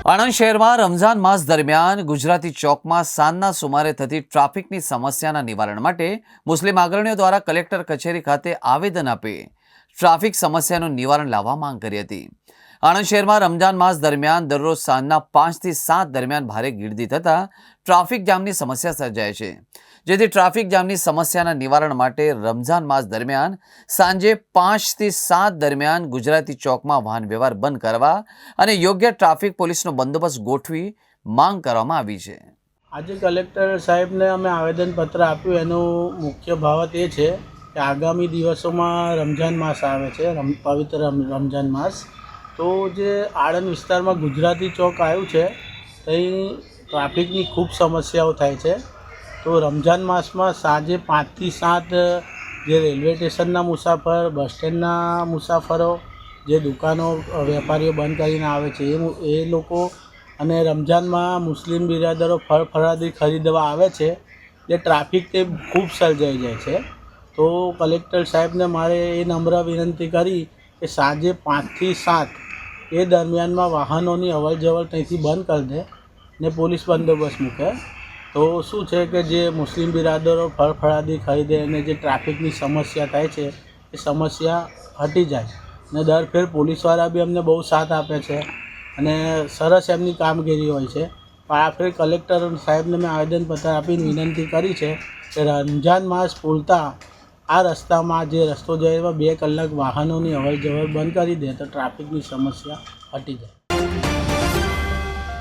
આણંદ શહેરમાં રમઝાન માસ દરમિયાન ગુજરાતી ચોકમાં સાંજના સુમારે થતી ટ્રાફિકની સમસ્યાના નિવારણ માટે મુસ્લિમ અગ્રણીઓ દ્વારા કલેક્ટર કચેરી ખાતે આવેદન આપી ટ્રાફિક સમસ્યાનું નિવારણ લાવવા માંગ કરી હતી। આણંદ શહેરમાં રમઝાન માસ દરમિયાન દરરોજ સાંજના 5 થી 7 દરમિયાન ભારે ગીર્દી થતા ટ્રાફિક જામની સમસ્યા સર્જાય છે, જેથી ટ્રાફિક જામની સમસ્યાના નિવારણ માટે રમઝાન માસ દરમિયાન સાંજે 5 થી 7 દરમિયાન ગુજરાતી ચોકમાં વાહન વ્યવહાર બંધ કરવા અને યોગ્ય ટ્રાફિક પોલીસનો બંદોબસ્ત ગોઠવી માંગ કરવામાં આવી છે। આજે કલેક્ટર સાહેબને અમે આવેદનપત્ર આપ્યું। એનો મુખ્ય બાબત એ છે કે આગામી દિવસોમાં રમઝાન માસ આવે છે, પવિત્ર રમઝાન માસ। તો જે આણંદ વિસ્તારમાં ગુજરાતી ચોક આવ્યું છે ત્યાં ટ્રાફિકની ખૂબ સમસ્યાઓ થાય છે। તો રમઝાન માસમાં સાંજે 5 થી 7 જે રેલવે સ્ટેશનના મુસાફર, બસ સ્ટેન્ડના મુસાફરો, જે દુકાનો વેપારીઓ બંધ કરીને આવે છે એ લોકો અને રમઝાનમાં મુસ્લિમ બિરાદરો ફળફળાદી ખરીદવા આવે છે, જે ટ્રાફિક તે ખૂબ સર્જાઈ જાય છે। તો કલેક્ટર સાહેબને મારે એ નમ્ર વિનંતી કરી કે સાંજે 5 થી 7 એ દરમિયાનમાં વાહનોની અવરજવર ત્યાંથી બંધ કરી દે ને પોલીસ બંદોબસ્ત મૂકે। તો શું છે કે જે મુસ્લિમ બિરાદરો ફળફળાદી ખરીદે અને જે ટ્રાફિકની સમસ્યા થાય છે એ સમસ્યા હટી જાય ને દર ફેર પોલીસવાળા બી અમને બહુ સાથ આપે છે અને સરસ એમની કામગીરી હોય છે। પણ આ ફેર કલેક્ટર સાહેબને મેં આવેદનપત્ર આપીને વિનંતી કરી છે કે રમઝાન માસ પૂરતા આ રસ્તામાં જે રસ્તો જાય એમાં 2 કલાક વાહનોની અવરજવર બંધ કરી દે તો ટ્રાફિકની સમસ્યા હટી જાય।